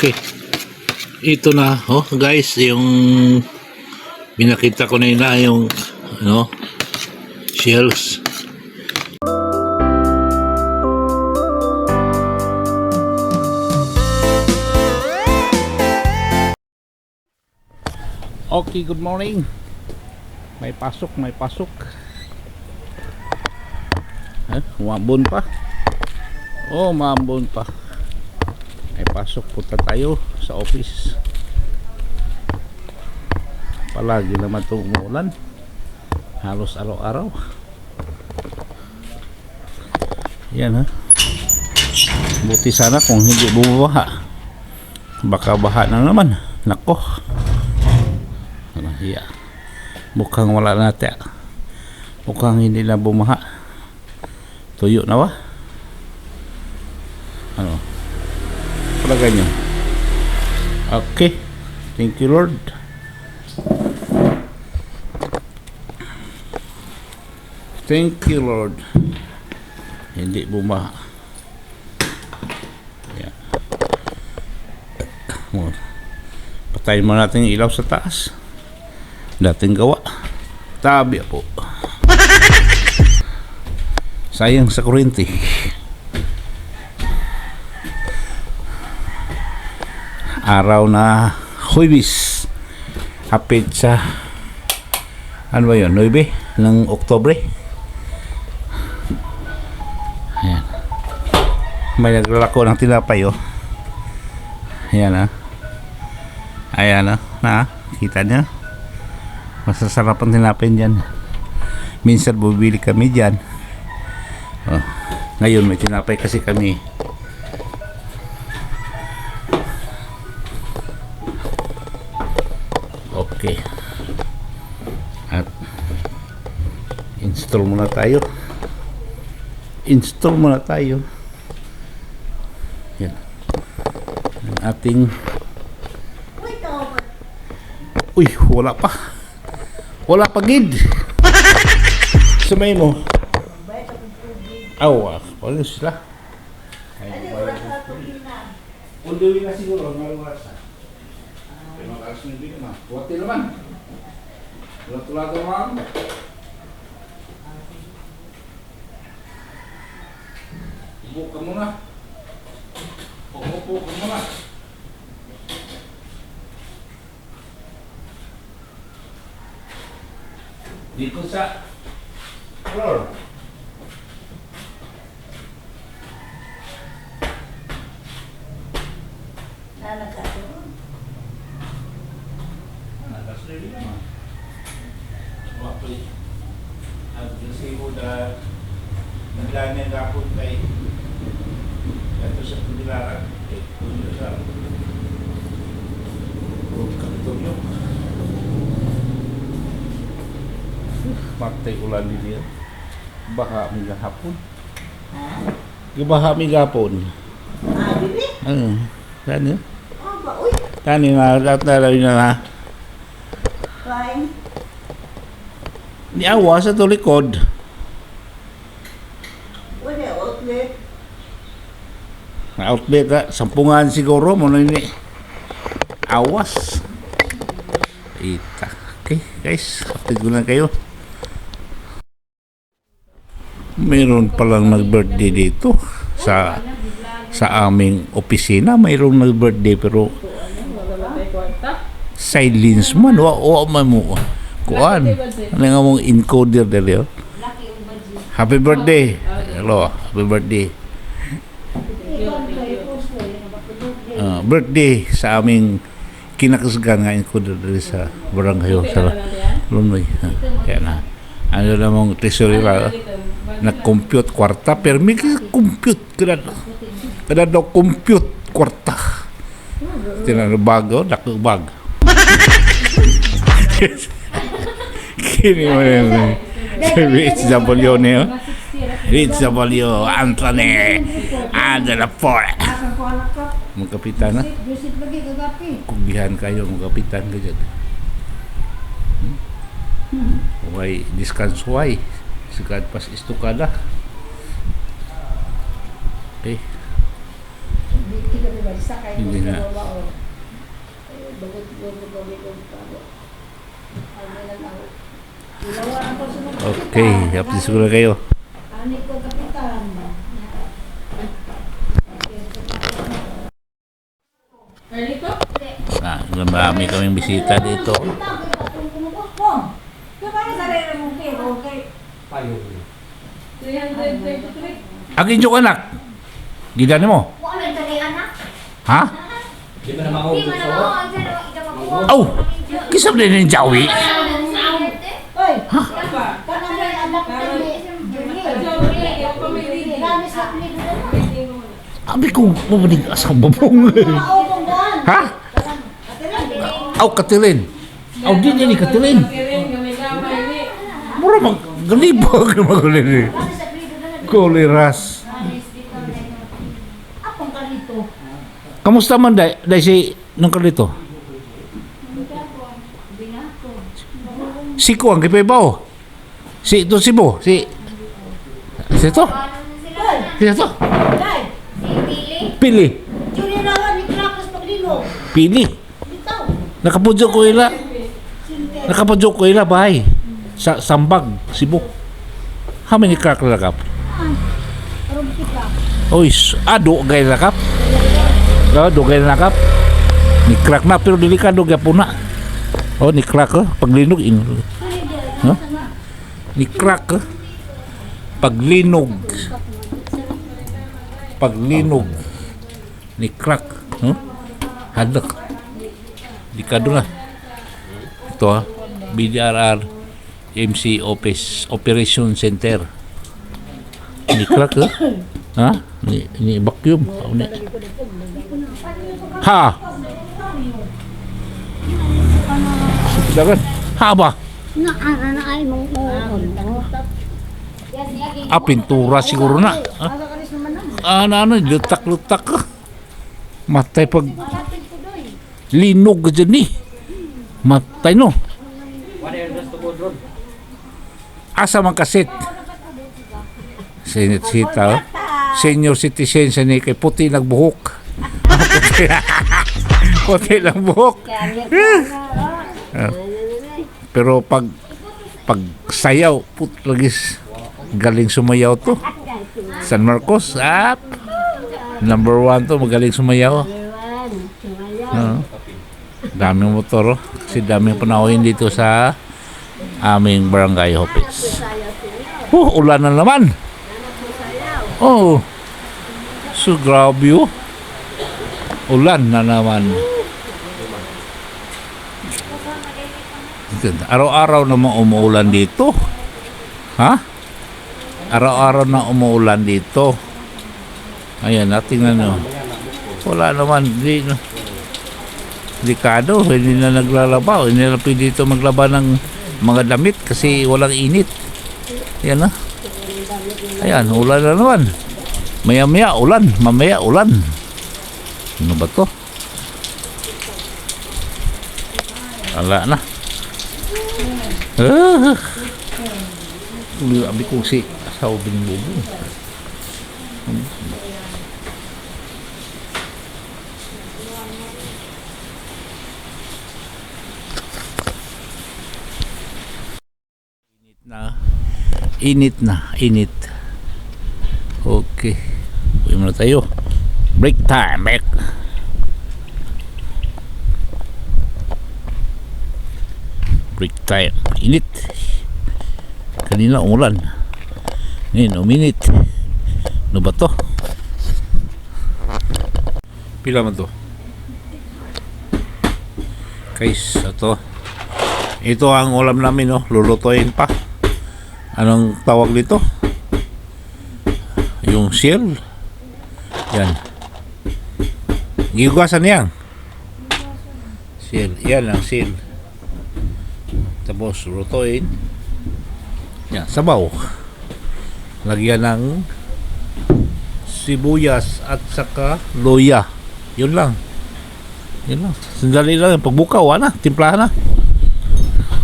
Okay. Ito na, oh, guys, yung binakita ko na yun na yung shells. Okay, good morning. May pasok. Umambon pa. Oh, umambon pa. May pasok, punta tayo sa office. Palagi naman itong umuulan. Halos araw-araw. Yan, ha. Buti sana kung hindi bumabaha. Baka baha na naman. Nako. Yeah. Mukhang wala natin. Mukhang hindi na bumaha. Tuyo na ba? Ano? Palagay nyo. Okay. Thank you, Lord. Thank you, Lord. Hindi bumaha. Yeah. Patayin mo natin yung ilaw sa taas. Dating gawa. Tabi po. Sayang sa kuryente. Araw na Huwebes. Hapit sa ano ba yun? 9 ng Oktobre. Ayan. May naglalako ng tinapay, oh. Ayan, ha. Ayan, ha. Na, kita niya. Masasarap ang tinapay dyan. Minsan bumili kami dyan. Oh, ngayon may tinapay kasi kami. Okay. At install muna tayo. Yan. Ang ating wala pa gid. Sumay mo. Awa, wala sila. Undi na siguro, maluwasa. Pero makalas na din naman. Kuwati naman. Tulat-tulat naman. Upo ka muna. Upo ka muna. Dito sa floor. Waktu kasi mo na naglanyan kapon kay ito sa Pudilaran puno sa Kantonyo. Matay ulan din yan. Baha mi gahapon. Gibaha mi gahapon. Bibi? Tani? Tani na na. Fine. Ni awa sa tulikod. Wala outlet. Outlet ha, sampungan siguro mo na ini. Awas. Ita. Okay, guys, tignan kayo. Mayroon palang nag-birthday dito sa aming opisina. Mayroong nag-birthday pero silence man. Wa man mo. Kuan. Ano nga mong encoder dali, oh. Happy birthday. Hello, happy birthday. Birthday sa aming kinakasgan nga encoder dali sa barangay sa Lunoy. Kaya na. Ano namang tesorera, nag-compute kwarta, pero may compute. Kada daw compute kwarta. Tinanabago, nakabag. Kini mo yun. Rich W niyo. Rich W, Anthony, Adela Ford. Magkapitan na. Kugihan kayo, magkapitan ka dyan. Why, diskanso why? Sikat pas istukada. Okay. Hindi na. Okay, update siguro kayo. Marami kaming bisita dito. Agin yung anak. Gidani mo? Ha? Di ba na mahugot sa wak? Oh! Kisam din yung jawi. Abi ko mabaling asang babong. Ha? Aw, katilin. Aw, di ni katilin. Mura mag-galibog na mag-galibog. Kuliras. Kamusta man dahil si nung kalito? Si Kuang kipay ba? Si ito si Bo? Si ito? Si ito? Pili. Pili. Nakapudyo ko ila. Nakapudyo ko ila bahay. Sa Sambag, Cebu. How many crack lakap? Oy, dugay lakap. Dugay lakap. Ni crack na pero delikado gyapon na. Oh, ni crack paglinog ino. No? Ni crack paglinog. Paglinog. Ni crack, no? Hadak. Delikado na. Ito BDRR MC Office Operation Center. Ni crack ha? Ni vacuum. Ha? Dagan. Ha ba? Pintura siguro na. Ano, lutak-lutak ka. Matay pag linog ka dyan Matay no. Asa man kasit? Sita. Senior citizen sa ni kay puti nagbuhok. Puti nagbuhok. Pero pag sayaw lagis galing sumayaw to. San Marcos number 1 to, magaling sumayaw. Daming motor kasi daming panahon dito sa aming barangay office. Ulan na naman. So grabe ulan na naman. Araw-araw naman umuulan dito. Ha? Araw-araw na umuulan dito. Ayan, tingnan nyo. Wala naman. Delikado. Hindi na naglalaba. Hindi na pwede dito maglaba ng mga damit kasi walang init. Ayan na. Ayan, ulan na naman. Maya-maya ulan. Mamaya ulan. Ano ba to? Wala na. Abi ko si asawa binubong. Init. Okay. Uwi muna tayo. Break time. Break. Break time. Init. Kanina umulan. Ngayon, uminit. Ano ba to? Pila man to? Guys, ito ang ulam namin, lulutuin pa. Anong tawag dito? Yung shell. Yan. Giugasan yan. Shell. Yan ang shell. Tapos lutuin. Yan, sabaw. Lagyan ng sibuyas at saka luya. Yun lang. Sandali lang. Pagbuka, wala na. Timplahan na.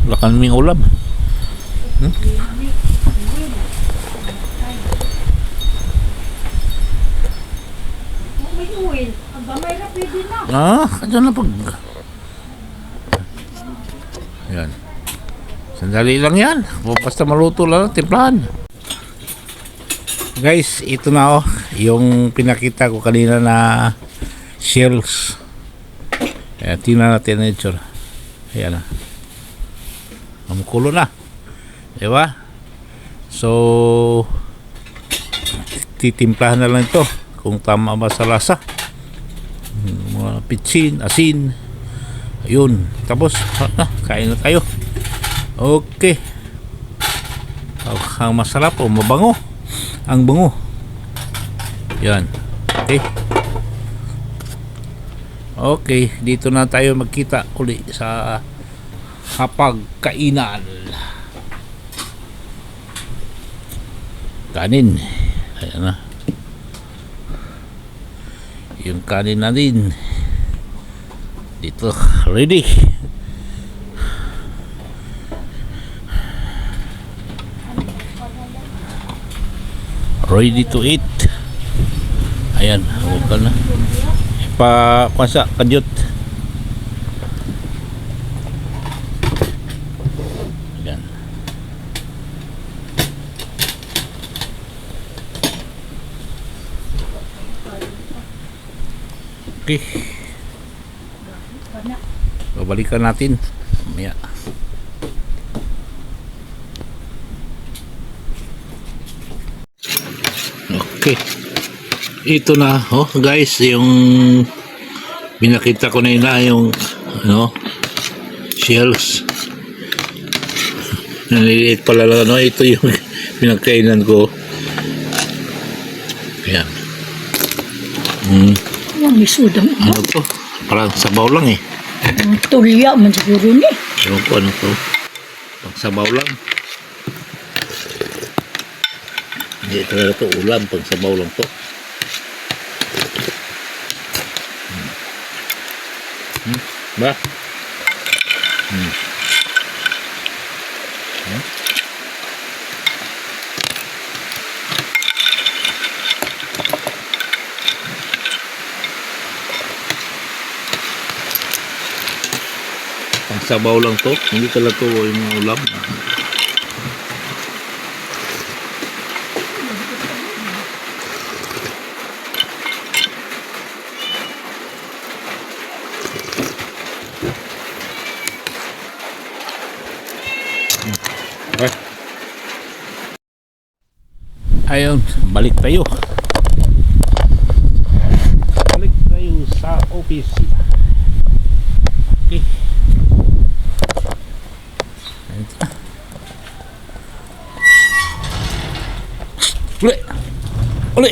Wala kaming ulam. pwede na. Andyan na pag... Yan. Sandali lang yan. Basta maluto lang, timplahan. Guys, ito na yung pinakita ko kanina na shells. Ayan, tingnan natin ang itsura. Ayan na. Mamukulo na. Diba? So, titimplahan na lang ito kung tama ba sa lasa. Mga pitsin, asin. Ayun. Tapos, kain na tayo. Okay. Ang masarap o mabango. Ang bango. Yan. Okay. Okay. Dito na tayo magkita uli sa hapagkainan. Kanin. Ayan na. Yung kanin na din. Dito. Ready. Ready to eat. Ayan, okay na. Pa-kwasa, kadyot. Ayan. Okay. Babalikan natin. Mamaya. Okay. Ito na, guys, yung binakita ko na yun na yung shells. Naliliit pala lang, ito yung pinagkainan ko. Ayan. May suda mo. Ano to? Parang sabaw lang eh. Tulya man siguro ni. Ewan ko ano to. Pang sabaw lang. Hindi talaga to ulam, pang sabaw lang to. Ba? Pang sabaw lang to, hindi talaga to yung ulam. Okay. Ayun, balik tayo. Balik tayo sa office. Okay. Uli! Uli!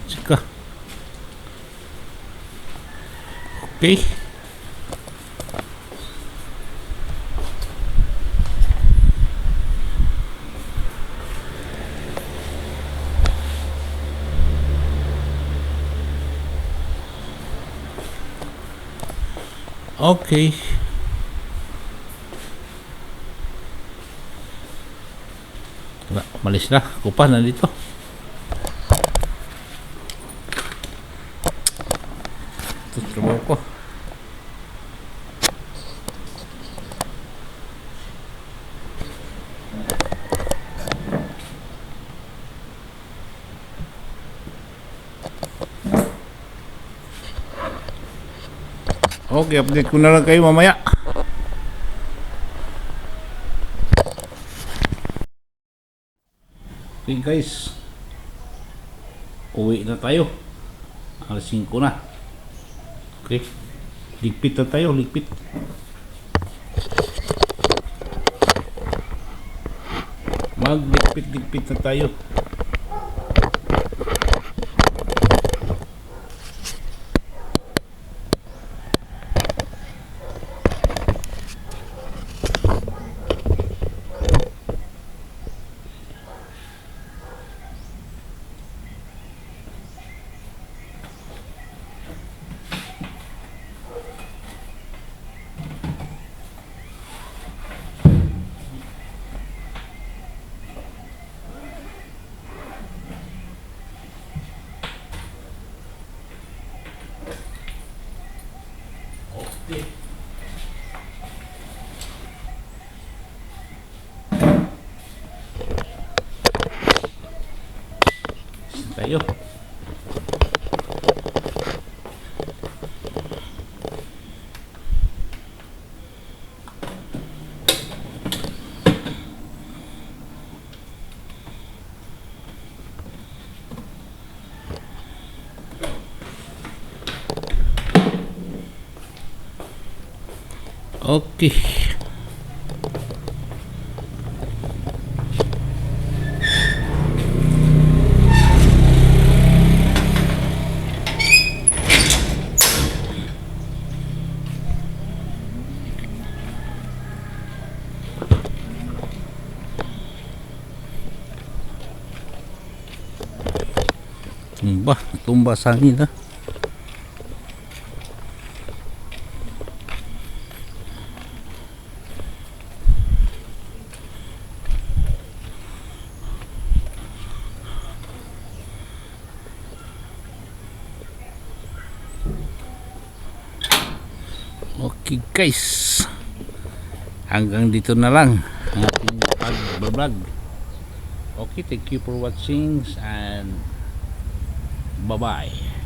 Sika. Okay. Okay. Wala, malis na. Kupa na dito. Ito trabaho ko. Okay, update ko na lang kayo mamaya. Okay guys, uwi na tayo. Alas 5 na. Okay, ligpit na tayo, ligpit. Magligpit-ligpit na tayo. Tayo. Okay. Tumba sa hangin, ha? Okay guys, hanggang dito na lang ang ating pag-vlog. Okay, thank you for watching and bye bye.